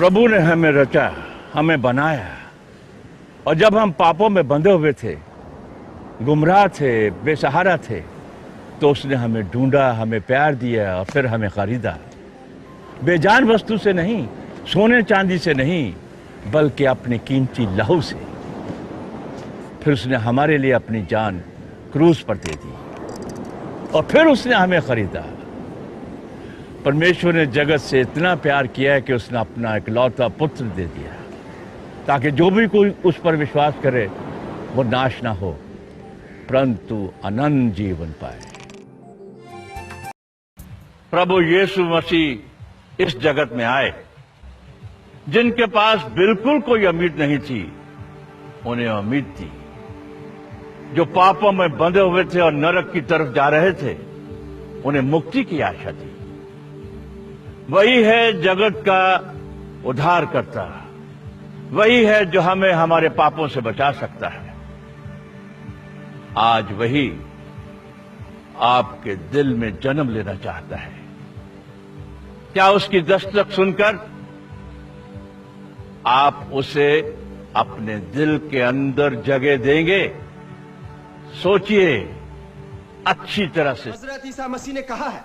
प्रभु ने हमें रचा, हमें बनाया, और जब हम पापों में बंधे हुए थे, गुमराह थे, बेसहारा थे, तो उसने हमें ढूंढा, हमें प्यार दिया और फिर हमें खरीदा। बेजान वस्तु से नहीं, सोने चांदी से नहीं, बल्कि अपने कीमती लहू से। फिर उसने हमारे लिए अपनी जान क्रूस पर दे दी और फिर उसने हमें खरीदा। परमेश्वर ने जगत से इतना प्यार किया है कि उसने अपना इकलौता पुत्र दे दिया, ताकि जो भी कोई उस पर विश्वास करे वो नाश ना हो, परंतु अनंत जीवन पाए। प्रभु यीशु मसीह इस जगत में आए। जिनके पास बिल्कुल कोई उम्मीद नहीं थी, उन्हें उम्मीद थी। जो पापों में बंधे हुए थे और नरक की तरफ जा रहे थे, उन्हें मुक्ति की आशा थी। वही है जगत का उद्धार करता, वही है जो हमें हमारे पापों से बचा सकता है। आज वही आपके दिल में जन्म लेना चाहता है। क्या उसकी दस्तक सुनकर आप उसे अपने दिल के अंदर जगह देंगे? सोचिए अच्छी तरह से। हजरत ईसा मसीह ने कहा है,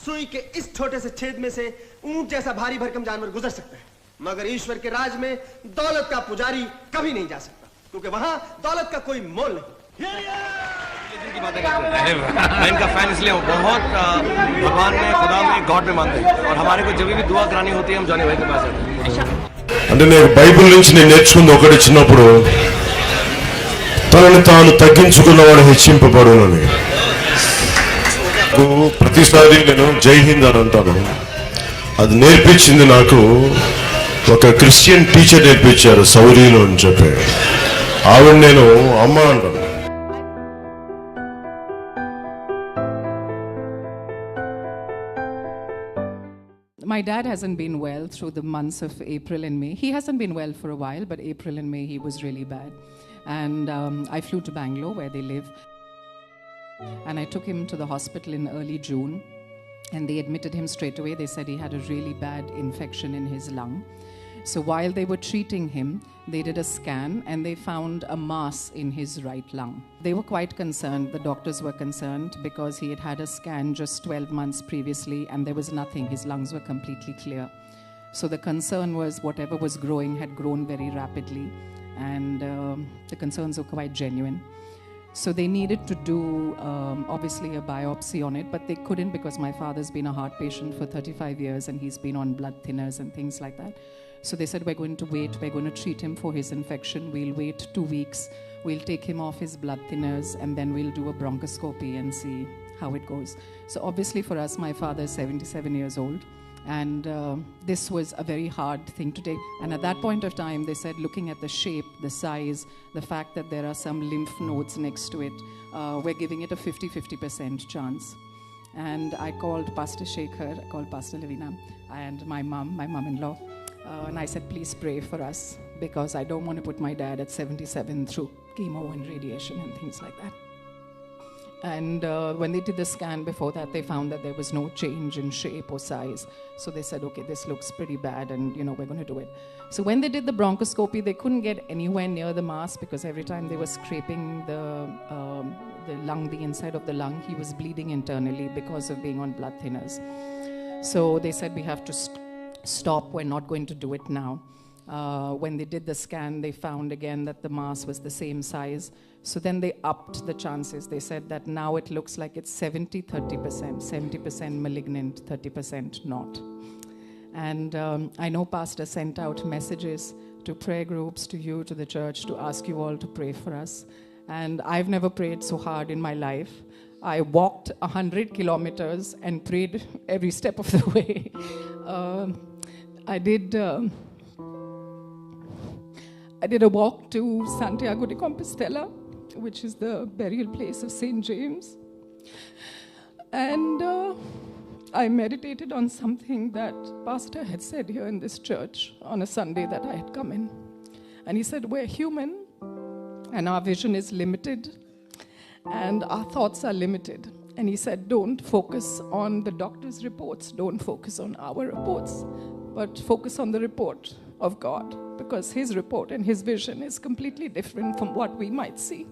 सुई के इस छोटे से छेद में से ऊंट जैसा भारी भरकम जानवर गुजर सकता है, मगर ईश्वर के राज में दौलत का पुजारी कभी नहीं जा सकता, क्योंकि वहां दौलत का कोई मोल नहीं। मैं इनका फैन इसलिए हूँ, बहुत भगवान में, खुदा में, गॉड में मानते हैं, और हमारे को जब भी दुआ करानी होती है हम जॉनी भाई के पास जाते हैं। అంటే నేను బైబిల్ నుంచి నేను నేర్చుకుంది ఒకటి చిన్నప్పుడు, తనని తాను తగ్గించుకున్నవాడు హెచ్చింపబడునని. ప్రతిసారి నేను జై హింద్ అని అంటాను. అది నేర్పించింది నాకు ఒక క్రిస్టియన్ టీచర్ నేర్పించారు, సౌరీలో అని చెప్పి. ఆవిడ నేను అమ్మ అంటాను. My dad hasn't been well through the months of April and May. He hasn't been well for a while, but April and May he was really bad. And I flew to Bangalore, where they live. And I took him to the hospital in early June. And they admitted him straight away. They said he had a really bad infection in his lung. So while they were treating him, they did a scan and they found a mass in his right lung. They were quite concerned, the doctors were concerned, because he had had a scan just 12 months previously and there was nothing. His lungs were completely clear. So the concern was whatever was growing had grown very rapidly, and the concerns were quite genuine. So they needed to do obviously a biopsy on it, but they couldn't because my father's been a heart patient for 35 years and he's been on blood thinners and things like that. So they said, we're going to wait, we're going to treat him for his infection, we'll wait 2 weeks, we'll take him off his blood thinners, and then we'll do a bronchoscopy and see how it goes. So obviously for us, my father is 77 years old, and this was a very hard thing to take. And at that point of time, they said, looking at the shape, the size, the fact that there are some lymph nodes next to it, we're giving it a 50-50% chance. And I called Pastor Shekhar, I called Pastor Lavina, and my mom-in-law, and I said, please pray for us, because I don't want to put my dad at 77 through chemo and radiation and things like that. And when they did the scan before that, they found that there was no change in shape or size. So they said, okay, this looks pretty bad, and we're going to do it. So when they did the bronchoscopy, they couldn't get anywhere near the mass, because every time they were scraping the lung, the inside of the lung, he was bleeding internally because of being on blood thinners. So they said, we have to stop, we're not going to do it now. When they did the scan, they found again that the mass was the same size. So then they upped the chances. They said that now it looks like it's 70-30%, 70% malignant, 30% not. And I know Pastor sent out messages to prayer groups, to you, to the church, to ask you all to pray for us. And I've never prayed so hard in my life. I walked 100 kilometers and prayed every step of the way. I did a walk to Santiago de Compostela, which is the burial place of St. James. And I meditated on something that Pastor had said here in this church on a Sunday that I had come in. And he said, we're human and our vision is limited and our thoughts are limited. And he said, don't focus on the doctor's reports, don't focus on our reports. but focus on the report of God, because His report and His vision is completely different from what we might see.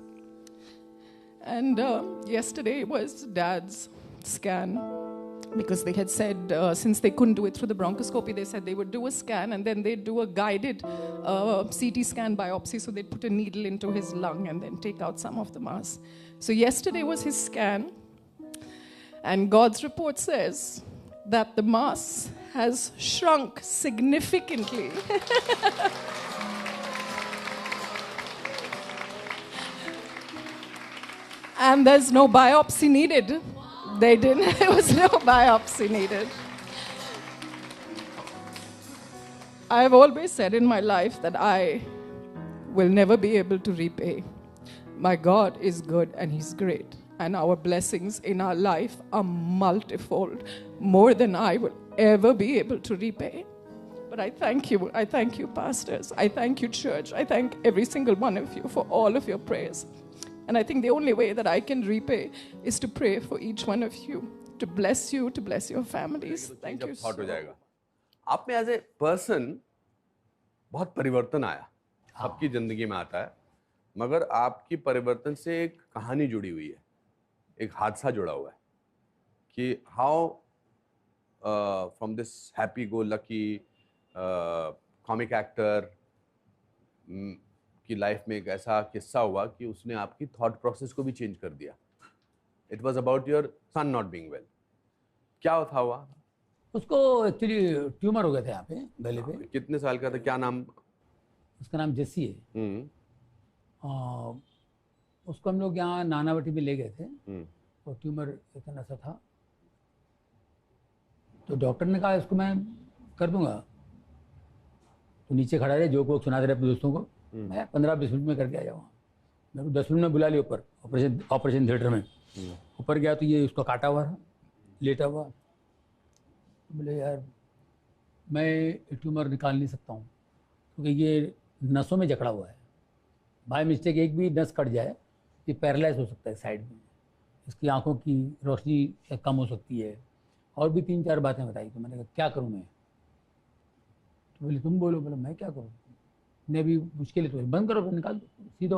And yesterday was Dad's scan, because they had said since they couldn't do it through the bronchoscopy, they said they would do a scan and then they'd do a guided CT scan biopsy. So they'd put a needle into his lung and then take out some of the mass. So yesterday was his scan, and God's report says that the mass has shrunk significantly. And there's no biopsy needed. They didn't, there was no biopsy needed. I've always said in my life that I will never be able to repay. My God is good and He's great. And our blessings in our life are multifold, more than I will ever be able to repay. But I thank you. I thank you, pastors. I thank you, church. I thank every single one of you for all of your prayers. And I think the only way that I can repay is to pray for each one of you, to bless your families. Thank you. Thought हो जाएगा। आप में as a person बहुत परिवर्तन आया, सबकी जिंदगी में आता है, मगर आपकी परिवर्तन से एक कहानी जुड़ी हुई है, एक हादसा जुड़ा हुआ है कि how from this happy go lucky comic actor की लाइफ में एक ऐसा किस्सा हुआ कि उसने आपकी थॉट प्रोसेस को भी चेंज कर दिया। It was about your son not being well. क्या था हुआ? उसको एक्चुअली ट्यूमर हो गया था यहाँ पे गले पे। कितने साल का था? क्या नाम? उसका नाम जेसी है। उसको हम लोग यहाँ नानावटी में ले गए थे और ट्यूमर इतना सा था, तो डॉक्टर ने कहा इसको मैं कर दूंगा, तो नीचे खड़ा रहे, जो को सुनाते रहे अपने दोस्तों को, मैं 15-20 मिनट में करके आ जाऊँगा। मेरे को 10 मिनट में बुला लिया ऊपर ऑपरेशन थिएटर में। ऊपर गया तो ये उसको काटा हुआ था, लेटा हुआ। बोले यार मैं ट्यूमर निकाल नहीं सकता हूँ क्योंकि ये नसों में जकड़ा हुआ है, बाय मिस्टेक एक भी नस कट जाए ये पैरालाइज हो सकता है साइड में, इसकी आंखों की रोशनी कम हो सकती है, और भी 3-4 बातें बताई। तो मैंने कहा क्या करूँ मैं? तो बोले तुम बोलो। बोला मैं क्या करूँ, ने भी मुश्किल है, तो बंद करो, निकाल दो, सीधा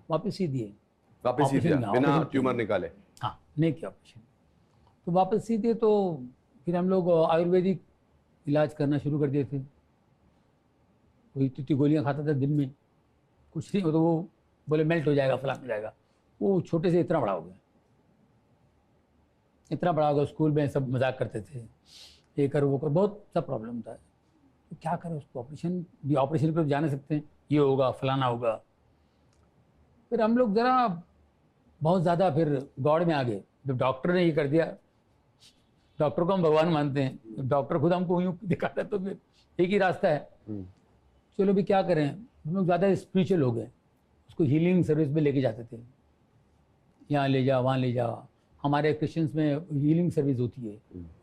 वापस सी दिए। वापस सी दिया बिना ट्यूमर निकाले? हाँ, नहीं किया ऑपरेशन, तो वापस सी दिए। तो फिर हम लोग आयुर्वेदिक इलाज करना शुरू कर दिए थे। वही इतनी गोलियाँ खाता था दिन में, कुछ नहीं, तो वो बोले मेल्ट हो जाएगा, फलान हो जाएगा। वो छोटे से इतना बड़ा हो गया, इतना बड़ा हो गया। स्कूल में सब मजाक करते थे, ये कर वो कर, बहुत सा प्रॉब्लम था। तो क्या करें उसको, ऑपरेशन पर जा नहीं सकते, ये होगा फलाना होगा। फिर हम लोग ज़रा बहुत ज़्यादा फिर गॉड में आ गए। जब डॉक्टर ने ये कर दिया, डॉक्टर को हम भगवान मानते हैं, डॉक्टर खुद हमको यूँ दिखाता है, तो फिर एक ही रास्ता है, चलो भी क्या करें। हम लोग ज़्यादा स्पिरिचुअल हो गए, उसको हीलिंग सर्विस में लेके जाते थे, यहाँ ले जा वहाँ ले जा। हमारे क्रिश्चियंस में हीलिंग सर्विस होती है,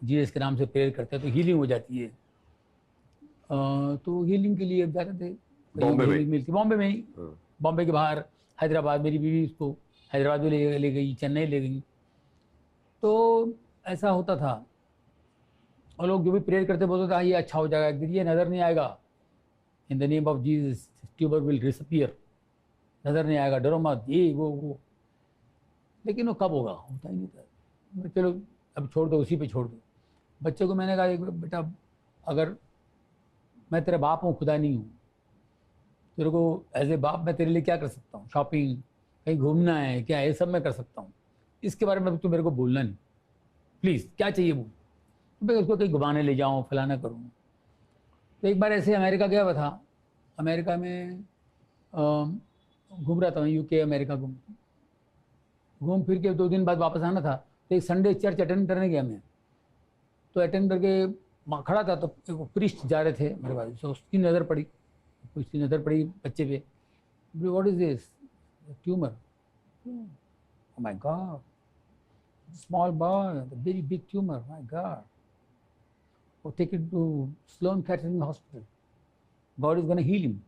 जीसस के नाम से प्रेयर करते हैं तो हीलिंग हो जाती है। तो हीलिंग के लिए जाते थे बॉम्बे में ही, बॉम्बे के बाहर हैदराबाद, मेरी बीवी उसको हैदराबाद में ले गई, चेन्नई ले गई। तो ऐसा होता था, और लोग जो भी प्रेयर करते बोलते थे ये अच्छा हो जाएगा, एक दिन ये नज़र नहीं आएगा, in the name of Jesus tuber will disappear, नज़र नहीं आएगा, डरो मत, ये वो। लेकिन वो कब होगा, होता ही नहीं था। चलो अब छोड़ दो, उसी पे छोड़ दो। बच्चे को मैंने कहा बेटा अगर मैं तेरा बाप हूँ, खुदा नहीं हूँ, तेरे को एज ए बाप मैं तेरे लिए क्या कर सकता हूँ, शॉपिंग, कहीं घूमना है क्या, ये सब मैं कर सकता हूँ, इसके बारे में तो मेरे को बोलना नहीं प्लीज़, क्या चाहिए वो, मैं उसको कहीं घुमाने ले जाऊँ, फलाना करूँ। तो एक बार ऐसे अमेरिका गया हुआ था, अमेरिका में घूम रहा था मैं, यूके अमेरिका घूम फिर के 2 दिन बाद वापस आना था। तो एक संडे चर्च अटेंड करने गया मैं, तो अटेंड करके खड़ा था, तो एक प्रीस्ट जा रहे थे मेरे पास, तो उसकी नज़र पड़ी बच्चे पे। What is this? Tumour. Oh my god, small boy, very big tumour, my god. और take it to Sloan Kettering hospital, god is gonna heal him.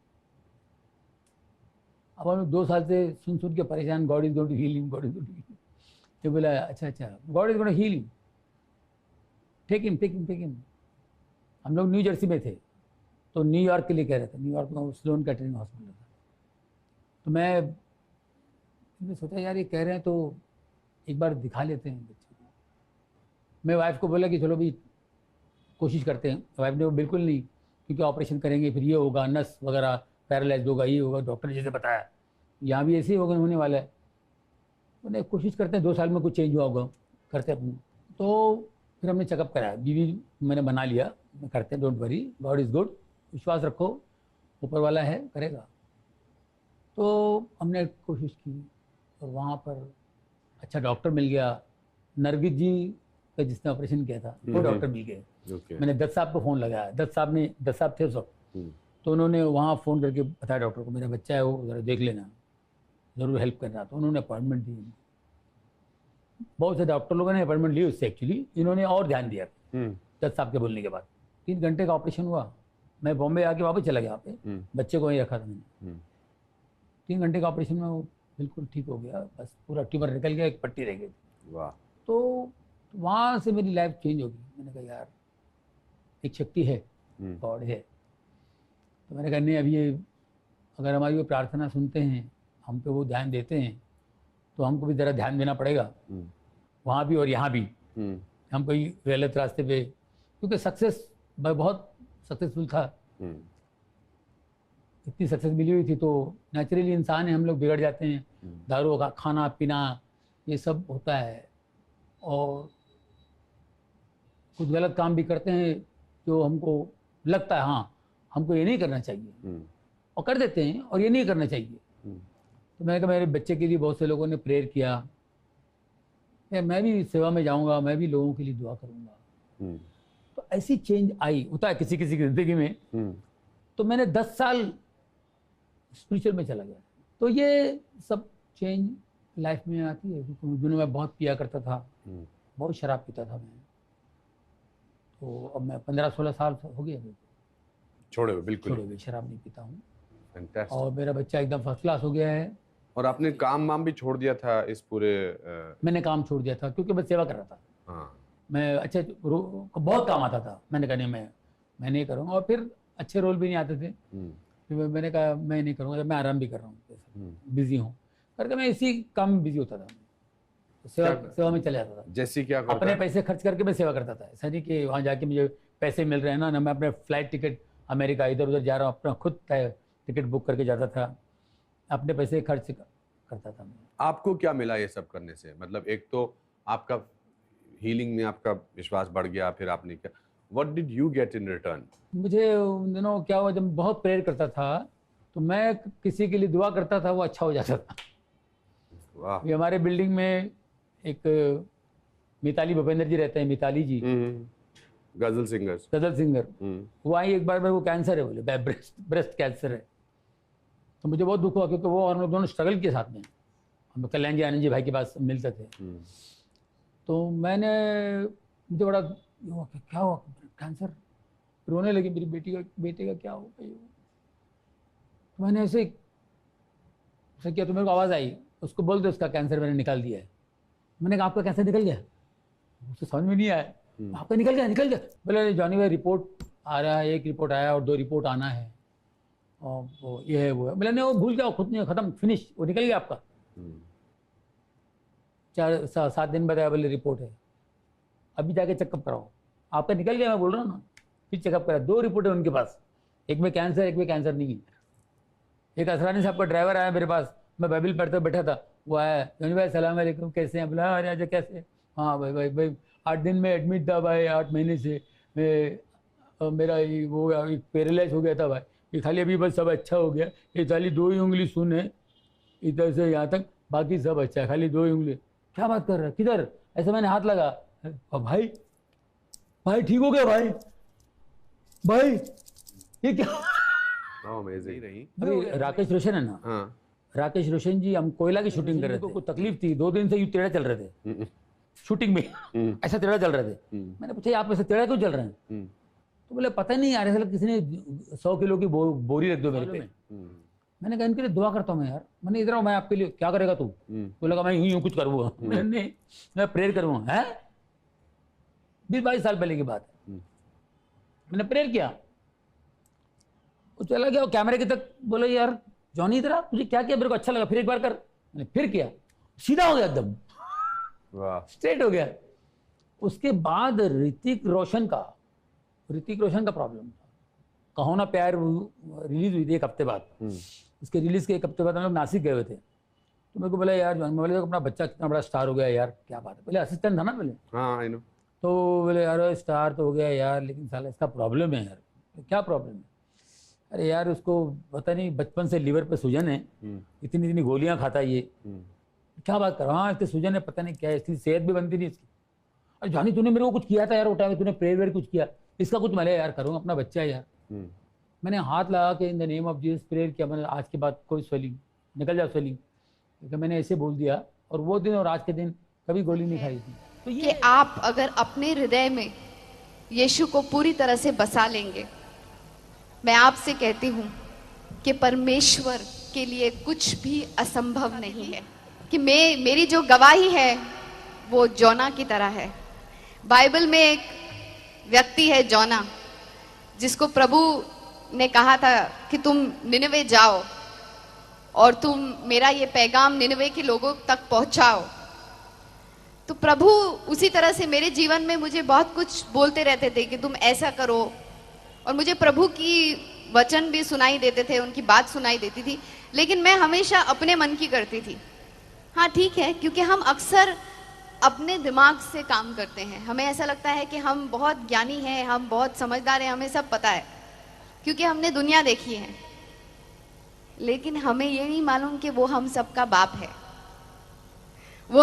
अब हम लोग 2 साल से सुन के परेशान, god is going to heal him, god is going to heal him. तो बोला अच्छा, god is going to heal him, take him. हम लोग न्यू जर्सी में थे, तो न्यूयॉर्क के लिए कह रहे थे, न्यूयॉर्क में स्लोन कैटरिंग हॉस्पिटल था। तो मैंने सोचा यार ये कह रहे हैं तो एक बार दिखा लेते हैं बच्चे को। मैं वाइफ को बोला कि चलो भी कोशिश करते हैं। वाइफ ने वो बिल्कुल नहीं, क्योंकि ऑपरेशन करेंगे फिर ये होगा, नस वगैरह पैरालाइज होगा, ये होगा, डॉक्टर ने जैसे बताया यहाँ भी ऐसे ही होगा, होने वाला है। उन्हें कोशिश करते हैं 2 साल में कुछ चेंज हुआ होगा, करते अपने। तो फिर हमने चेकअप कराया, बीवी मैंने बना लिया, करते हैं, don't worry, God is good, विश्वास रखो, ऊपर वाला है, करेगा। तो हमने कोशिश की और वहाँ पर अच्छा डॉक्टर मिल गया। नरगिस जी का जिसने ऑपरेशन किया था वो डॉक्टर मिल गए। मैंने दत्त साहब को फ़ोन लगाया, दत्त साहब थे सब, तो उन्होंने वहाँ फ़ोन करके बताया डॉक्टर को मेरा बच्चा है वो ज़रा देख लेना, ज़रूर हेल्प करना। तो उन्होंने अपॉइंटमेंट दी। बहुत से डॉक्टर लोगों ने अपॉइंटमेंट ली उससे, एक्चुअली इन्होंने और ध्यान दिया दत्त साहब के बोलने के बाद। 3 घंटे का ऑपरेशन हुआ। मैं बॉम्बे आके वापस चला गया यहाँ पे, बच्चे को वहीं रखा था मैंने। 3 घंटे का ऑपरेशन में वो बिल्कुल ठीक हो गया, बस पूरा ट्यूमर निकल गया, एक पट्टी रह गई। वाह। तो वहाँ से मेरी लाइफ चेंज हो गई। मैंने कहा यार एक शक्ति है, गॉड है। तो मैंने कहा नहीं, अभी ये अगर हमारी वो प्रार्थना सुनते हैं, हम पे वो ध्यान देते हैं, तो हमको भी ज़रा ध्यान देना पड़ेगा, वहाँ भी और यहाँ भी। हम कोई गलत रास्ते पे, क्योंकि सक्सेस मैं बहुत सक्सेसफुल था, इतनी सक्सेस मिली हुई थी, तो नेचुरली इंसान है, हम लोग बिगड़ जाते हैं। दारू का खाना पीना ये सब होता है, और कुछ गलत काम भी करते हैं जो हमको लगता है हाँ हमको ये नहीं करना चाहिए, और कर देते हैं, और ये नहीं करना चाहिए। तो मैंने कहा मेरे बच्चे के लिए बहुत से लोगों ने प्रेयर किया, मैं भी सेवा में जाऊंगा, मैं भी लोगों के लिए दुआ करूंगा। तो ऐसी चेंज आई, होता है किसी किसी की जिंदगी में। तो मैंने 10 साल स्पिरिचुअल में चला गया। तो ये सब चेंज लाइफ में आती है, क्योंकि उस दिनों मैं बहुत पिया करता था, बहुत शराब पीता था मैं। तो अब मैं 15-16 साल हो गया छोड़े हुए, बिल्कुल छोड़े हुए, शराब नहीं पीता हूँ। Fantastic. और मेरा बच्चा एकदम फर्स्ट क्लास हो गया है। और आपने काम वाम भी छोड़ दिया था इस पूरे मैंने काम छोड़ दिया था क्योंकि मैं सेवा कर रहा था। हाँ। मैं अच्छे बहुत काम आता था, मैंने कहा नहीं मैं नहीं करूँगा। और फिर अच्छे रोल भी नहीं आते थे, फिर मैंने कहा मैं नहीं करूँगा, जब मैं आराम भी कर रहा हूँ, बिजी हूँ करके मैं इसी काम में बिजी होता था। सेवा में चले जाता था। जैसे क्या करता अपने पैसे खर्च करके मैं सेवा करता था। ऐसा नहीं कि वहाँ जाके मुझे पैसे मिल रहे हैं ना मैं अपने फ्लाइट टिकट अमेरिका इधर उधर जा रहा हूँ, अपना खुद टिकट बुक करके जाता था, अपने पैसे खर्च करता था मैं। आपको क्या मिला ये सब करने से? मतलब एक तो आपका हीलिंग में आपका विश्वास बढ़ गया, फिर आपने क्या, what did you get in return? मुझे उन दिनों क्या हुआ, जब बहुत प्रेयर करता था तो मैं किसी के लिए दुआ करता था, वो अच्छा हो जाता था। वाह। ये हमारे बिल्डिंग में एक मिताली भूपेंद्र जी रहते हैं, मिताली जी गजल सिंगर। वो आई एक बार, मेरे को कैंसर है बोले, ब्रेस्ट कैंसर है। तो मुझे बहुत दुख हुआ, क्योंकि वो और हम लोग दोनों स्ट्रगल किए साथ में। हम कल्याण जी आनंद जी भाई के पास मिलते थे। तो मुझे बड़ा हुआ कि क्या हुआ, कैंसर। रोने लगी, मेरी बेटे का क्या हो गया। तो मैंने ऐसे किया तो मेरे को आवाज़ आई, उसको बोल दो उसका कैंसर मैंने निकाल दिया है। मैंने कहा आपका कैंसर निकल गया? उसको समझ में नहीं आया। आपका निकल गया। बोले जॉनी भाई रिपोर्ट आ रहा है, 1 रिपोर्ट आया और 2 रिपोर्ट आना है, और वो ये है वो है। बोले नहीं वो भूल जाओ, खुद नहीं, खत्म, फिनिश, वो निकल गया आपका। 4-7 दिन बताया, बोले रिपोर्ट है, अभी जाके चेकअप कराओ। आपका निकल गया, मैं बोल रहा हूँ ना। फिर चेकअप करा, 2 रिपोर्ट है उनके पास, एक में कैंसर, एक में कैंसर नहीं है। एक असरानी साहब का ड्राइवर आया मेरे पास, मैं बाइबिल पढ़ते बैठा था, वो आया, जॉनी भाई सलाम अलैकुम, कैसे हैं? बोला अरे अच्छा कैसे? हाँ भाई 8 दिन में एडमिट था भाई, 8 महीने से मेरा वो पैरालाइज हो गया था भाई, ये खाली अभी बस सब अच्छा हो गया, ये खाली 2 ही उंगली सुन है इधर से यहाँ तक, बाकी सब अच्छा है, खाली 2 ही उंगली। क्या बात कर रहा है, किधर? ऐसे मैंने हाथ लगा, भाई ठीक हो गया भाई ये क्या? अभी राकेश रोशन है ना, हाँ। राकेश रोशन जी, हम कोयला की शूटिंग कर रहे थे, कोई तकलीफ थी, 2 दिन से यूँ टेढ़ा चल रहे थे शूटिंग में, ऐसा टेढ़ा चल रहे थे। मैंने पूछा आप ऐसे टेढ़ा क्यों चल रहे हैं? तो बोले पता नहीं यार, ऐसा किसी ने 100 किलो की बोरी रख दो मेरे पे। मैंने कहा इनके लिए दुआ करता हूँ मैं यार। मैंने इधर मैं आपके लिए, क्या करेगा तू? तो लगा मैं यूं कुछ करूँगा, मैं प्रेयर करूँगा। है 20-22 साल पहले की बात है। मैंने प्रेयर किया, वो चला गया, वो कैमरे के तक, बोला यार जॉनी इधर आ, तुझे क्या किया, मेरे को अच्छा लगा, फिर एक बार कर। मैंने फिर किया, सीधा हो गया एकदम, वाह, स्ट्रेट हो गया। उसके बाद ऋतिक रोशन का प्रॉब्लम था। कहो ना प्यार रिलीज हुई थी एक हफ्ते बाद, उसके रिलीज के एक हफ्ते बाद हम लोग नासिक गए हुए थे। तो मेरे को बोला यार जॉनी, बोले अपना बच्चा कितना बड़ा स्टार हो गया यार, क्या बात है। पहले असिस्टेंट था ना पहले, हाँ आई नो। तो बोले यार स्टार तो हो गया यार, लेकिन साला इसका प्रॉब्लम है यार। क्या प्रॉब्लम है? अरे यार उसको पता नहीं बचपन से लीवर पे सूजन है, इतनी इतनी गोलियां खाता है ये। क्या बात कर रहा, हाँ इसकी सूजन है, पता नहीं क्या है, इसकी सेहत भी बनती नहीं इसकी। अरे जॉनी तूने मेरे को कुछ किया था यार वो टाइम, तूने प्रेयर वेयर कुछ किया, इसका कुछ मैं यार करूँगा, अपना बच्चा है यार। मैंने हाथ लगा के in the name of Jesus prayer किया, मैंने आज के बाद कोई स्वेलिंग निकल जाओ स्वेलिंग, क्योंकि मैंने ऐसे बोल दिया। और वो दिन और आज के दिन कभी गोली नहीं खाई थी। तो कि आप अगर अपने हृदय में यीशु को पूरी तरह से बसा लेंगे, मैं आपसे कहती हूँ कि परमेश्वर के लिए कुछ भी असंभव नहीं है। कि मेरी जो गवाही है वो जोना की तरह है। बाइबल में एक व्यक्ति है जोना, जिसको प्रभु ने कहा था कि तुम निनवे जाओ और तुम मेरा ये पैगाम निनवे के लोगों तक पहुंचाओ। तो प्रभु उसी तरह से मेरे जीवन में मुझे बहुत कुछ बोलते रहते थे कि तुम ऐसा करो, और मुझे प्रभु की वचन भी सुनाई देते थे, उनकी बात सुनाई देती थी, लेकिन मैं हमेशा अपने मन की करती थी। हाँ ठीक है, क्योंकि हम अक्सर अपने दिमाग से काम करते हैं। हमें ऐसा लगता है कि हम बहुत ज्ञानी हैं, हम बहुत समझदार हैं, हमें सब पता है, क्योंकि हमने दुनिया देखी है। लेकिन हमें ये नहीं मालूम कि वो हम सबका बाप है। वो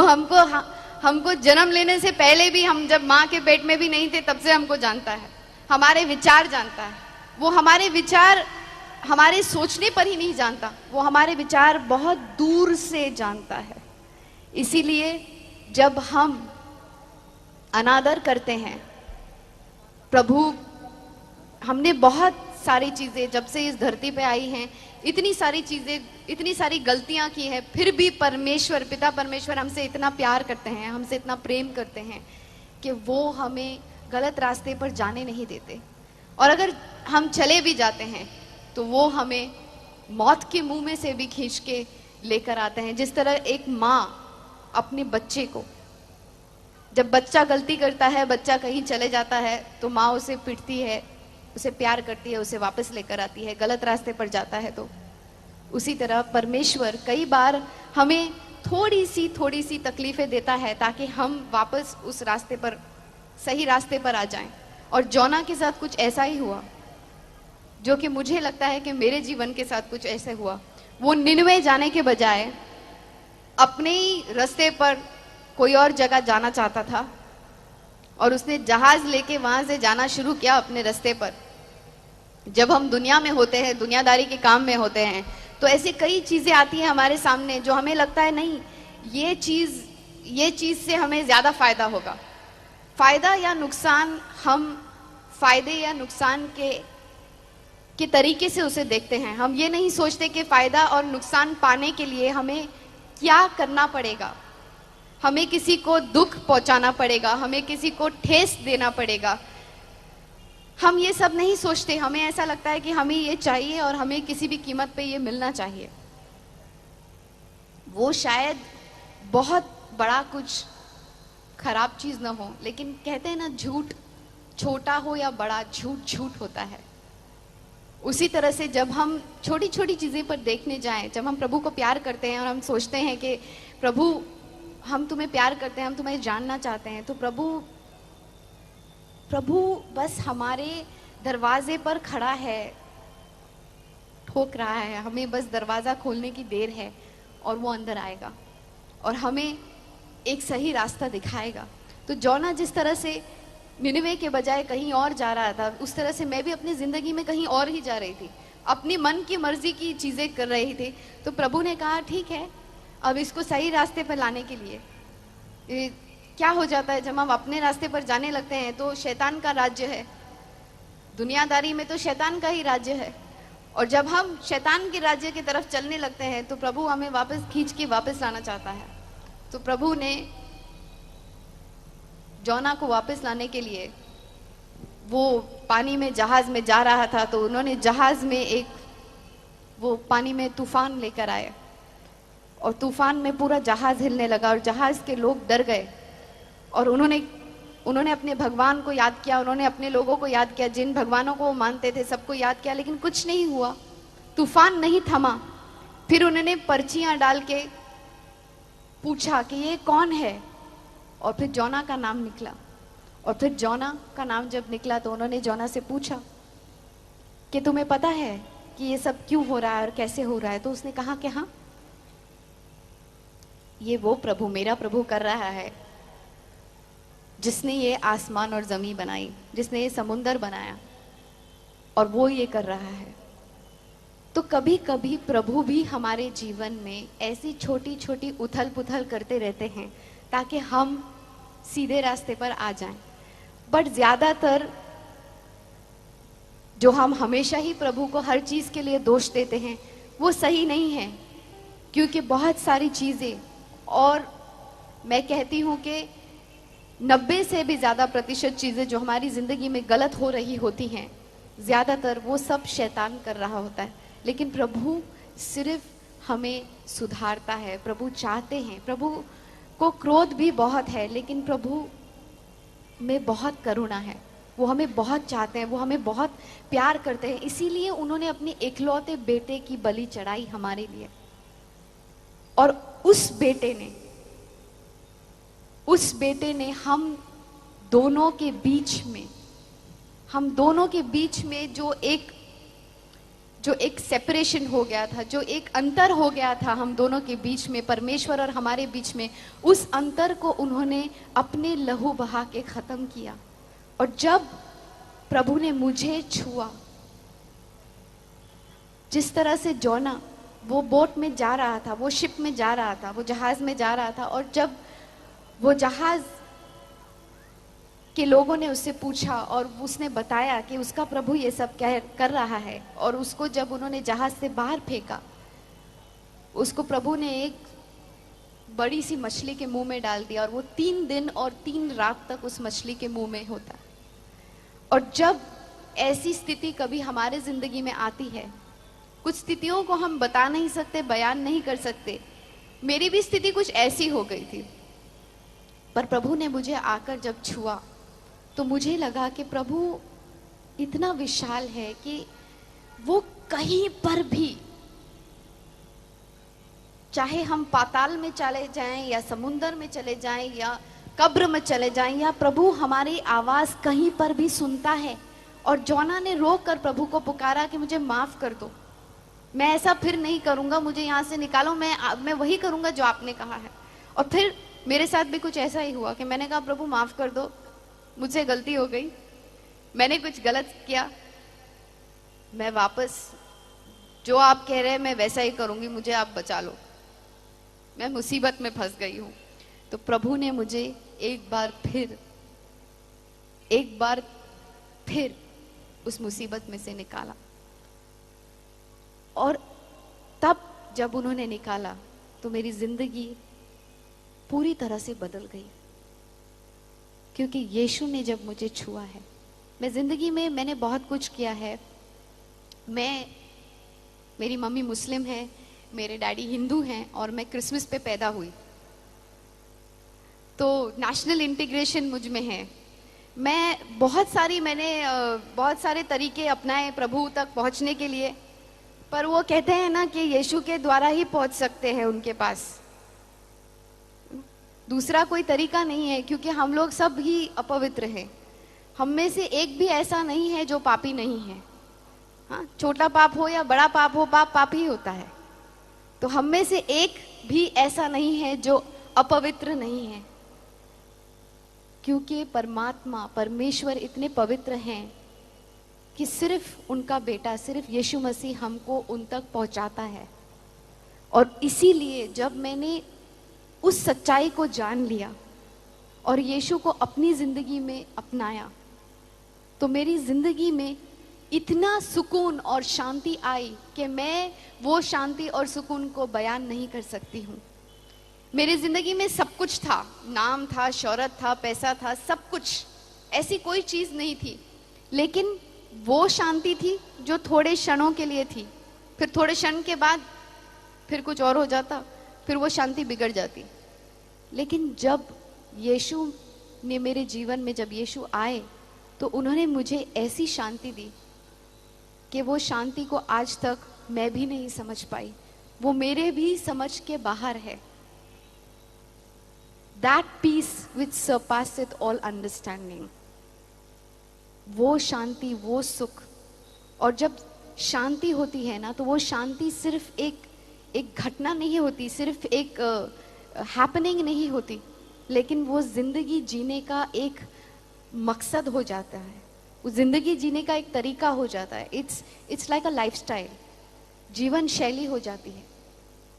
हमको जन्म लेने से पहले भी, हम जब माँ के पेट में भी नहीं थे तब से हमको जानता है, हमारे विचार जानता है। वो हमारे विचार हमारे सोचने पर ही नहीं जानता, वो हमारे विचार बहुत दूर से जानता है। इसीलिए जब हम अनादर करते हैं प्रभु, हमने बहुत सारी चीजें जब से इस धरती पे आई हैं, इतनी सारी चीजें, इतनी सारी गलतियां की हैं, फिर भी परमेश्वर, पिता परमेश्वर हमसे इतना प्यार करते हैं, हमसे इतना प्रेम करते हैं कि वो हमें गलत रास्ते पर जाने नहीं देते। और अगर हम चले भी जाते हैं तो वो हमें मौत के मुंह में से भी खींच के लेकर आते हैं। जिस तरह एक माँ अपने बच्चे को, जब बच्चा गलती करता है, बच्चा कहीं चले जाता है, तो माँ उसे पीटती है, उसे प्यार करती है, उसे वापस लेकर आती है। गलत रास्ते पर जाता है तो उसी तरह परमेश्वर कई बार हमें थोड़ी सी तकलीफें देता है ताकि हम वापस उस रास्ते पर, सही रास्ते पर आ जाएं। और जोना के साथ कुछ ऐसा ही हुआ, जो कि मुझे लगता है कि मेरे जीवन के साथ कुछ ऐसे हुआ। वो निनवे जाने के बजाय अपने ही रास्ते पर कोई और जगह जाना चाहता था, और उसने जहाज लेके वहां से जाना शुरू किया अपने रास्ते पर। जब हम दुनिया में होते हैं, दुनियादारी के काम में होते हैं, तो ऐसी कई चीजें आती हैं हमारे सामने जो हमें लगता है नहीं, ये चीज से हमें ज्यादा फायदा होगा। फायदा या नुकसान, हम फायदे या नुकसान के तरीके से उसे देखते हैं। हम ये नहीं सोचते कि फायदा और नुकसान पाने के लिए हमें क्या करना पड़ेगा। हमें किसी को दुख पहुंचाना पड़ेगा, हमें किसी को ठेस देना पड़ेगा। हम ये सब नहीं सोचते। हमें ऐसा लगता है कि हमें ये चाहिए और हमें किसी भी कीमत पे ये मिलना चाहिए। वो शायद बहुत बड़ा कुछ खराब चीज ना हो, लेकिन कहते हैं ना, झूठ छोटा हो या बड़ा, झूठ झूठ होता है। उसी तरह से जब हम छोटी छोटी चीजें पर देखने जाएं, जब हम प्रभु को प्यार करते हैं और हम सोचते हैं कि प्रभु हम तुम्हें प्यार करते हैं, हम तुम्हें जानना चाहते हैं, तो प्रभु बस हमारे दरवाजे पर खड़ा है, ठोक रहा है। हमें बस दरवाजा खोलने की देर है और वो अंदर आएगा और हमें एक सही रास्ता दिखाएगा। तो जोना जिस तरह से निनवे के बजाय कहीं और जा रहा था, उस तरह से मैं भी अपनी जिंदगी में कहीं और ही जा रही थी, अपनी मन की मर्जी की चीजें कर रही थी। तो प्रभु ने कहा ठीक है, अब इसको सही रास्ते पर लाने के लिए क्या हो जाता है, जब हम अपने रास्ते पर जाने लगते हैं तो शैतान का राज्य है, दुनियादारी में तो शैतान का ही राज्य है। और जब हम शैतान के राज्य की तरफ चलने लगते हैं तो प्रभु हमें वापस खींच के वापस लाना चाहता है। तो प्रभु ने जोना को वापस लाने के लिए वो पानी में जहाज में जा रहा था, तो उन्होंने जहाज में एक वो पानी में तूफान लेकर आए और तूफान में पूरा जहाज हिलने लगा और जहाज के लोग डर गए और उन्होंने अपने भगवान को याद किया, उन्होंने अपने लोगों को याद किया, जिन भगवानों को वो मानते थे सबको याद किया, लेकिन कुछ नहीं हुआ, तूफान नहीं थमा। फिर उन्होंने पर्चियां डाल के पूछा कि ये कौन है, और फिर जोना का नाम निकला। और फिर जोना का नाम जब निकला तो उन्होंने जोना से पूछा कि तुम्हें पता है कि ये सब क्यों हो रहा है और कैसे हो रहा है? तो उसने कहा कि हाँ, ये वो प्रभु, मेरा प्रभु कर रहा है जिसने ये आसमान और जमीन बनाई, जिसने ये समुंदर बनाया, और वो ये कर रहा है। तो कभी कभी प्रभु भी हमारे जीवन में ऐसी छोटी छोटी उथल पुथल करते रहते हैं ताकि हम सीधे रास्ते पर आ जाएं। बट ज्यादातर जो हम हमेशा ही प्रभु को हर चीज के लिए दोष देते हैं वो सही नहीं है, क्योंकि बहुत सारी चीजें, और मैं कहती हूं कि 90 से भी ज्यादा प्रतिशत चीजें जो हमारी जिंदगी में गलत हो रही होती हैं, ज्यादातर वो सब शैतान कर रहा होता है। लेकिन प्रभु सिर्फ हमें सुधारता है। प्रभु चाहते हैं, प्रभु को क्रोध भी बहुत है, लेकिन प्रभु में बहुत करुणा है। वो हमें बहुत चाहते हैं, वो हमें बहुत प्यार करते हैं, इसीलिए उन्होंने अपने इकलौते बेटे की बलि चढ़ाई हमारे लिए। और उस बेटे ने हम दोनों के बीच में जो एक सेपरेशन हो गया था, जो एक अंतर हो गया था हम दोनों के बीच में, परमेश्वर और हमारे बीच में, उस अंतर को उन्होंने अपने लहू बहा के खत्म किया। और जब प्रभु ने मुझे छुआ, जिस तरह से जोना वो बोट में जा रहा था, वो शिप में जा रहा था, वो जहाज में जा रहा था, और जब वो जहाज के लोगों ने उससे पूछा और उसने बताया कि उसका प्रभु ये सब कर रहा है, और उसको जब उन्होंने जहाज से बाहर फेंका, उसको प्रभु ने एक बड़ी सी मछली के मुंह में डाल दिया, और वो 3 दिन और 3 रात तक उस मछली के मुंह में होता। और जब ऐसी स्थिति कभी हमारे जिंदगी में आती है, कुछ स्थितियों को हम बता नहीं सकते, बयान नहीं कर सकते। मेरी भी स्थिति कुछ ऐसी हो गई थी, पर प्रभु ने मुझे आकर जब छुआ तो मुझे लगा कि प्रभु इतना विशाल है कि वो कहीं पर भी, चाहे हम पाताल में चले जाएं या समुंदर में चले जाएं या कब्र में चले जाएं, या प्रभु हमारी आवाज कहीं पर भी सुनता है। और जोना ने रोक कर प्रभु को पुकारा कि मुझे माफ कर दो, मैं ऐसा फिर नहीं करूंगा, मुझे यहाँ से निकालो, मैं वही करूंगा जो आपने कहा है। और फिर मेरे साथ भी कुछ ऐसा ही हुआ कि मैंने कहा प्रभु माफ कर दो, मुझसे गलती हो गई, मैंने कुछ गलत किया, मैं वापस जो आप कह रहे हैं मैं वैसा ही करूंगी, मुझे आप बचा लो, मैं मुसीबत में फंस गई हूं। तो प्रभु ने मुझे एक बार फिर उस मुसीबत में से निकाला। और तब जब उन्होंने निकाला तो मेरी जिंदगी पूरी तरह से बदल गई, क्योंकि यीशु ने जब मुझे छुआ है। मैं जिंदगी में मैंने बहुत कुछ किया है। मेरी मम्मी मुस्लिम है, मेरे डैडी हिंदू हैं, और मैं क्रिसमस पे पैदा हुई, तो नेशनल इंटीग्रेशन मुझ में है। मैंने बहुत सारे तरीके अपनाए प्रभु तक पहुंचने के लिए, पर वो कहते हैं ना कि यीशु के द्वारा ही पहुंच सकते हैं उनके पास, दूसरा कोई तरीका नहीं है, क्योंकि हम लोग सब ही अपवित्र हैं। हम में से एक भी ऐसा नहीं है जो पापी नहीं है। हाँ, छोटा पाप हो या बड़ा पाप हो, पाप ही होता है। तो हम में से एक भी ऐसा नहीं है जो अपवित्र नहीं है, क्योंकि परमेश्वर इतने पवित्र हैं कि सिर्फ उनका बेटा, सिर्फ यीशु मसीह हमको उन तक पहुंचाता है। और इसीलिए जब मैंने उस सच्चाई को जान लिया और यीशु को अपनी जिंदगी में अपनाया, तो मेरी जिंदगी में इतना सुकून और शांति आई कि मैं वो शांति और सुकून को बयान नहीं कर सकती हूँ। मेरी जिंदगी में सब कुछ था, नाम था, शोहरत था, पैसा था, सब कुछ, ऐसी कोई चीज नहीं थी लेकिन वो शांति थी जो थोड़े क्षणों के लिए थी, फिर थोड़े क्षण के बाद फिर कुछ और हो जाता, फिर वो शांति बिगड़ जाती। लेकिन जब यीशु ने मेरे जीवन में, जब यीशु आए तो उन्होंने मुझे ऐसी शांति दी कि वो शांति को आज तक मैं भी नहीं समझ पाई, वो मेरे भी समझ के बाहर है। That peace which surpasseth all understanding, वो शांति, वो सुख। और जब शांति होती है ना, तो वो शांति सिर्फ एक घटना नहीं होती, सिर्फ एक हैपनिंग नहीं होती, लेकिन वो जिंदगी जीने का एक मकसद हो जाता है, वो जिंदगी जीने का एक तरीका हो जाता है। इट्स लाइक अ लाइफस्टाइल, जीवन शैली हो जाती है।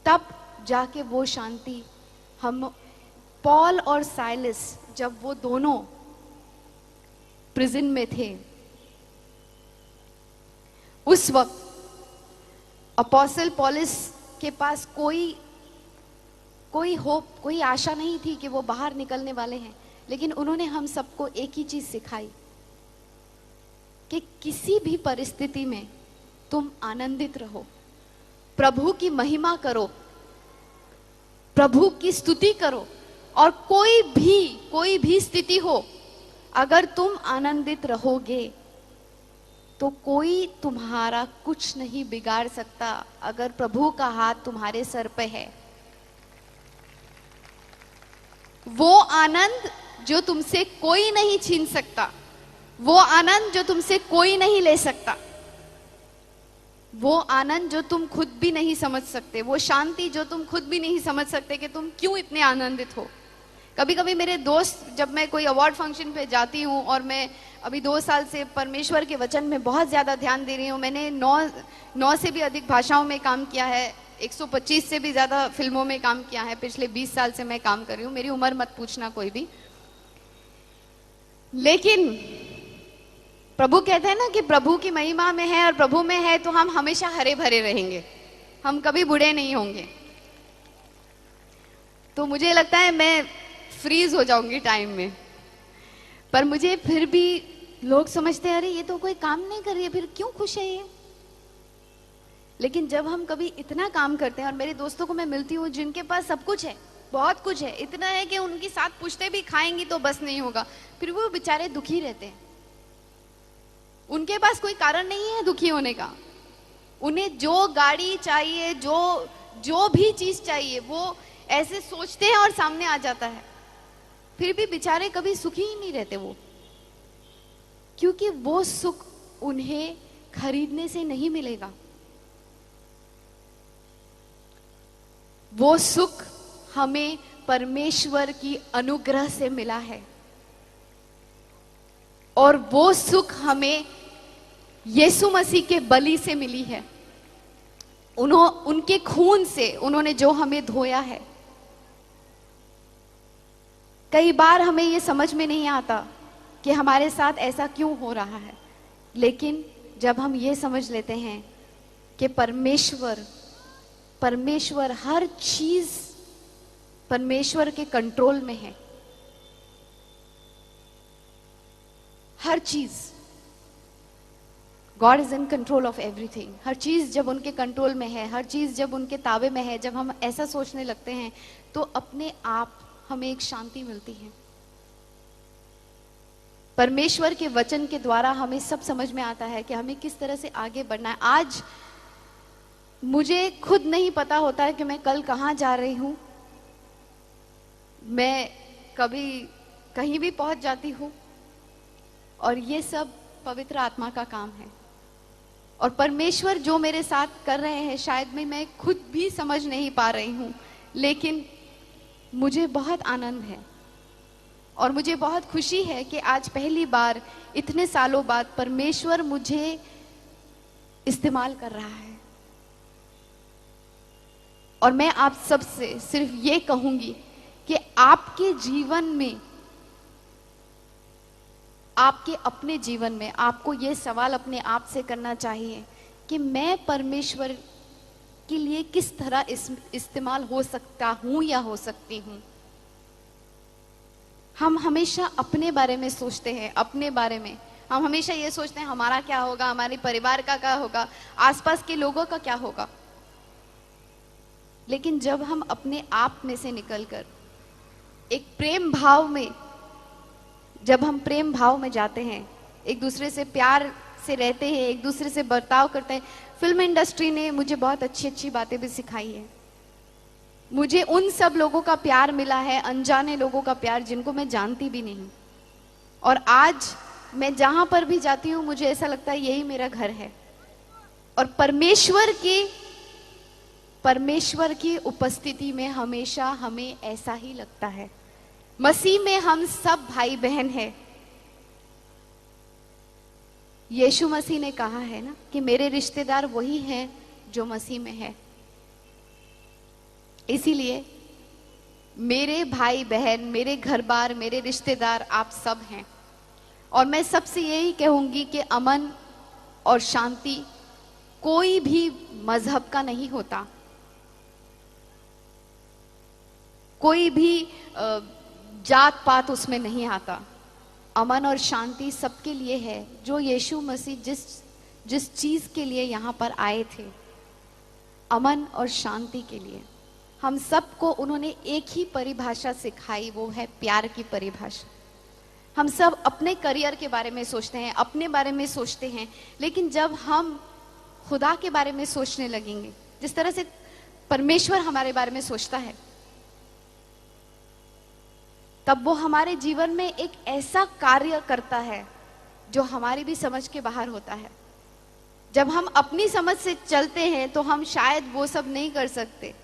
तब जाके वो शांति हम, पॉल और साइलस, जब वो दोनों प्रिजन में थे, उस वक्त अपोस्टल पॉलस के पास कोई होप, कोई आशा नहीं थी कि वो बाहर निकलने वाले हैं, लेकिन उन्होंने हम सबको एक ही चीज सिखाई कि किसी भी परिस्थिति में तुम आनंदित रहो, प्रभु की महिमा करो, प्रभु की स्तुति करो, और कोई भी स्थिति हो, अगर तुम आनंदित रहोगे तो कोई तुम्हारा कुछ नहीं बिगाड़ सकता, अगर प्रभु का हाथ तुम्हारे सर पे है। वो आनंद जो तुमसे कोई नहीं छीन सकता, वो आनंद जो तुमसे कोई नहीं ले सकता, वो आनंद जो तुम खुद भी नहीं समझ सकते, वो शांति जो तुम खुद भी नहीं समझ सकते कि तुम क्यों इतने आनंदित हो। कभी कभी मेरे दोस्त, जब मैं कोई अवार्ड फंक्शन पे जाती हूँ, और मैं अभी 2 साल से परमेश्वर के वचन में बहुत ज्यादा ध्यान दे रही हूँ, मैंने 9 से भी अधिक भाषाओं में काम किया है, 125 से भी ज्यादा फिल्मों में काम किया है, पिछले 20 साल से मैं काम कर रही हूँ, मेरी उम्र मत पूछना कोई भी। लेकिन प्रभु कहते हैं ना कि प्रभु की महिमा में है और प्रभु में है तो हम हमेशा हरे भरे रहेंगे, हम कभी बूढ़े नहीं होंगे। तो मुझे लगता है मैं फ्रीज हो जाऊंगी टाइम में, पर मुझे फिर भी लोग समझते हैं अरे ये तो कोई काम नहीं कर रही है, फिर क्यों खुश है ये। लेकिन जब हम कभी इतना काम करते हैं, और मेरे दोस्तों को मैं मिलती हूँ जिनके पास सब कुछ है, बहुत कुछ है, इतना है कि उनके साथ पूछते भी खाएंगी तो बस नहीं होगा, फिर वो बेचारे दुखी रहते हैं। उनके पास कोई कारण नहीं है दुखी होने का, उन्हें जो गाड़ी चाहिए, जो भी चीज चाहिए, वो ऐसे सोचते हैं और सामने आ जाता है, फिर भी बेचारे कभी सुखी ही नहीं रहते वो, क्योंकि वो सुख उन्हें खरीदने से नहीं मिलेगा। वो सुख हमें परमेश्वर की अनुग्रह से मिला है, और वो सुख हमें यीशु मसीह के बलि से मिली है। उनके खून से उन्होंने जो हमें धोया है। कई बार हमें ये समझ में नहीं आता कि हमारे साथ ऐसा क्यों हो रहा है, लेकिन जब हम ये समझ लेते हैं कि परमेश्वर हर चीज परमेश्वर के कंट्रोल में है, हर चीज, god is in control of everything. हर चीज जब उनके कंट्रोल में है, हर चीज जब उनके ताबे में है, जब हम ऐसा सोचने लगते हैं तो अपने आप हमें एक शांति मिलती है। परमेश्वर के वचन के द्वारा हमें सब समझ में आता है कि हमें किस तरह से आगे बढ़ना है। आज मुझे खुद नहीं पता होता है कि मैं कल कहाँ जा रही हूँ, मैं कभी कहीं भी पहुंच जाती हूँ, और ये सब पवित्र आत्मा का काम है। और परमेश्वर जो मेरे साथ कर रहे हैं शायद मैं खुद भी समझ नहीं पा रही हूँ, लेकिन मुझे बहुत आनंद है और मुझे बहुत खुशी है कि आज पहली बार इतने सालों बाद परमेश्वर मुझे इस्तेमाल कर रहा है। और मैं आप सबसे सिर्फ ये कहूंगी कि आपके जीवन में, आपके अपने जीवन में आपको ये सवाल अपने आप से करना चाहिए कि मैं परमेश्वर के लिए किस तरह इस्तेमाल हो सकता हूं या हो सकती हूं। हम हमेशा अपने बारे में सोचते हैं, अपने बारे में हम हमेशा ये सोचते हैं हमारा क्या होगा, हमारे परिवार का क्या होगा, आसपास के लोगों का क्या होगा। लेकिन जब हम अपने आप में से निकलकर एक प्रेम भाव में, जब हम प्रेम भाव में जाते हैं, एक दूसरे से प्यार से रहते हैं, एक दूसरे से बर्ताव करते हैं। फिल्म इंडस्ट्री ने मुझे बहुत अच्छी अच्छी बातें भी सिखाई है। मुझे उन सब लोगों का प्यार मिला है, अनजाने लोगों का प्यार जिनको मैं जानती भी नहीं, और आज मैं जहां पर भी जाती हूं मुझे ऐसा लगता है यही मेरा घर है। और परमेश्वर की उपस्थिति में हमेशा हमें ऐसा ही लगता है। मसीह में हम सब भाई बहन हैं। यीशु मसीह ने कहा है ना कि मेरे रिश्तेदार वही हैं जो मसीह में है। इसीलिए मेरे भाई बहन, मेरे घर बार, मेरे रिश्तेदार आप सब हैं। और मैं सबसे यही कहूंगी कि अमन और शांति कोई भी मजहब का नहीं होता, कोई भी जात पात उसमें नहीं आता। अमन और शांति सबके लिए है, जो यीशु मसीह जिस चीज के लिए यहाँ पर आए थे, अमन और शांति के लिए। हम सबको उन्होंने एक ही परिभाषा सिखाई, वो है प्यार की परिभाषा। हम सब अपने करियर के बारे में सोचते हैं, अपने बारे में सोचते हैं, लेकिन जब हम खुदा के बारे में सोचने लगेंगे, जिस तरह से परमेश्वर हमारे बारे में सोचता है, तब वो हमारे जीवन में एक ऐसा कार्य करता है जो हमारी भी समझ के बाहर होता है। जब हम अपनी समझ से चलते हैं तो हम शायद वो सब नहीं कर सकते,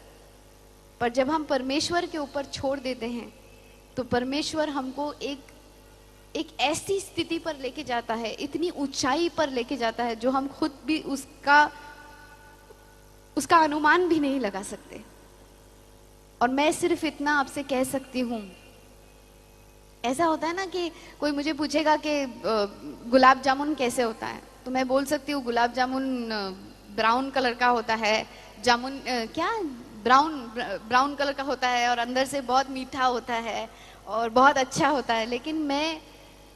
पर जब हम परमेश्वर के ऊपर छोड़ देते हैं तो परमेश्वर हमको एक ऐसी स्थिति पर लेके जाता है, इतनी ऊंचाई पर लेके जाता है जो हम खुद भी उसका अनुमान भी नहीं लगा सकते। और मैं सिर्फ इतना आपसे कह सकती हूं, ऐसा होता है ना कि कोई मुझे पूछेगा कि गुलाब जामुन कैसे होता है, तो मैं बोल सकती हूँ गुलाब जामुन ब्राउन कलर का होता है, जामुन क्या ब्राउन कलर का होता है और अंदर से बहुत मीठा होता है और बहुत अच्छा होता है। लेकिन मैं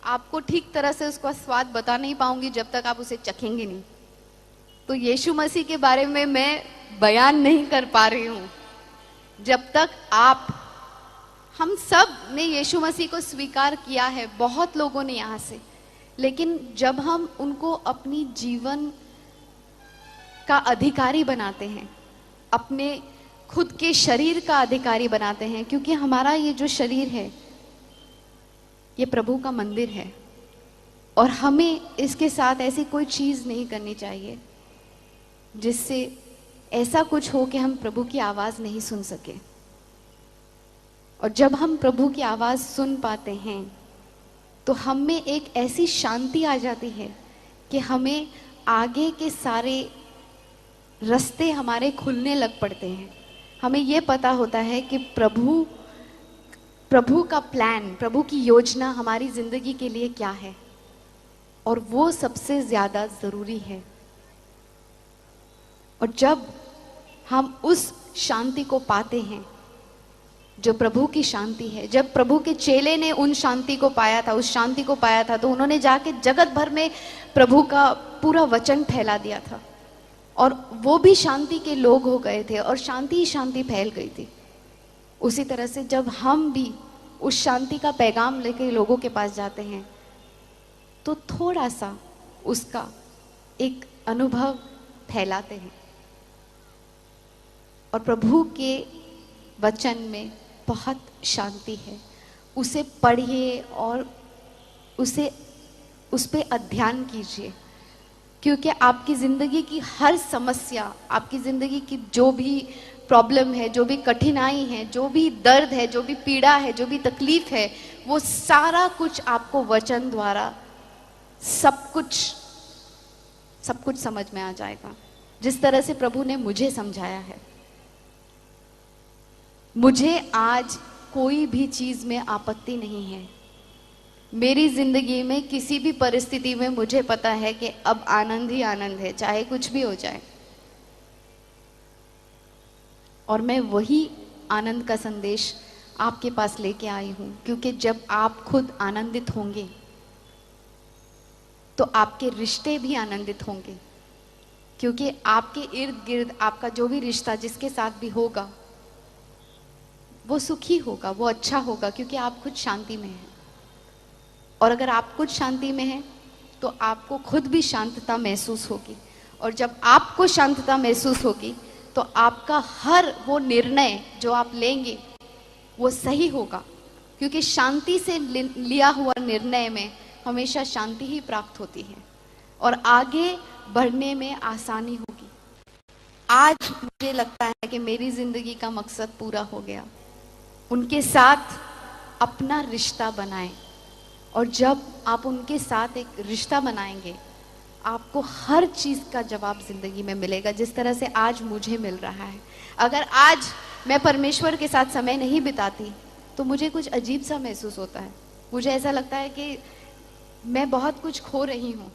आपको ठीक तरह से उसका स्वाद बता नहीं पाऊंगी जब तक आप उसे चखेंगे नहीं। तो यीशु मसीह के बारे में मैं बयान नहीं कर पा रही हूँ जब तक हम सब ने यीशु मसीह को स्वीकार किया है, बहुत लोगों ने यहाँ से, लेकिन जब हम उनको अपनी जीवन का अधिकारी बनाते हैं, अपने खुद के शरीर का अधिकारी बनाते हैं, क्योंकि हमारा ये जो शरीर है ये प्रभु का मंदिर है और हमें इसके साथ ऐसी कोई चीज नहीं करनी चाहिए जिससे ऐसा कुछ हो कि हम प्रभु की आवाज नहीं सुन सके। और जब हम प्रभु की आवाज सुन पाते हैं तो हम में एक ऐसी शांति आ जाती है कि हमें आगे के सारे रास्ते हमारे खुलने लग पड़ते हैं। हमें यह पता होता है कि प्रभु का प्लान, प्रभु की योजना हमारी जिंदगी के लिए क्या है और वो सबसे ज्यादा जरूरी है। और जब हम उस शांति को पाते हैं जो प्रभु की शांति है, जब प्रभु के चेले ने उन शांति को पाया था, उस शांति को पाया था, तो उन्होंने जाके जगत भर में प्रभु का पूरा वचन फैला दिया था और वो भी शांति के लोग हो गए थे और शांति ही शांति फैल गई थी। उसी तरह से जब हम भी उस शांति का पैगाम लेके लोगों के पास जाते हैं तो थोड़ा सा उसका एक अनुभव फैलाते हैं। और प्रभु के वचन में बहुत शांति है, उसे पढ़िए और उस पे अध्ययन कीजिए, क्योंकि आपकी जिंदगी की हर समस्या, आपकी जिंदगी की जो भी प्रॉब्लम है, जो भी कठिनाई है, जो भी दर्द है, जो भी पीड़ा है, जो भी तकलीफ है, वो सारा कुछ आपको वचन द्वारा सब कुछ समझ में आ जाएगा, जिस तरह से प्रभु ने मुझे समझाया है। मुझे आज कोई भी चीज में आपत्ति नहीं है। मेरी जिंदगी में किसी भी परिस्थिति में मुझे पता है कि अब आनंद ही आनंद है, चाहे कुछ भी हो जाए। और मैं वही आनंद का संदेश आपके पास लेके आई हूं, क्योंकि जब आप खुद आनंदित होंगे तो आपके रिश्ते भी आनंदित होंगे, क्योंकि आपके इर्द गिर्द आपका जो भी रिश्ता जिसके साथ भी होगा वो सुखी होगा, वो अच्छा होगा, क्योंकि आप खुद शांति में हैं। और अगर आप खुद शांति में हैं तो आपको खुद भी शांतता महसूस होगी, और जब आपको शांतता महसूस होगी तो आपका हर वो निर्णय जो आप लेंगे वो सही होगा, क्योंकि शांति से लिया हुआ निर्णय में हमेशा शांति ही प्राप्त होती है और आगे बढ़ने में आसानी होगी। आज मुझे लगता है कि मेरी जिंदगी का मकसद पूरा हो गया। उनके साथ अपना रिश्ता बनाएं, और जब आप उनके साथ एक रिश्ता बनाएंगे आपको हर चीज का जवाब जिंदगी में मिलेगा, जिस तरह से आज मुझे मिल रहा है। अगर आज मैं परमेश्वर के साथ समय नहीं बिताती तो मुझे कुछ अजीब सा महसूस होता है। मुझे ऐसा लगता है कि मैं बहुत कुछ खो रही हूँ।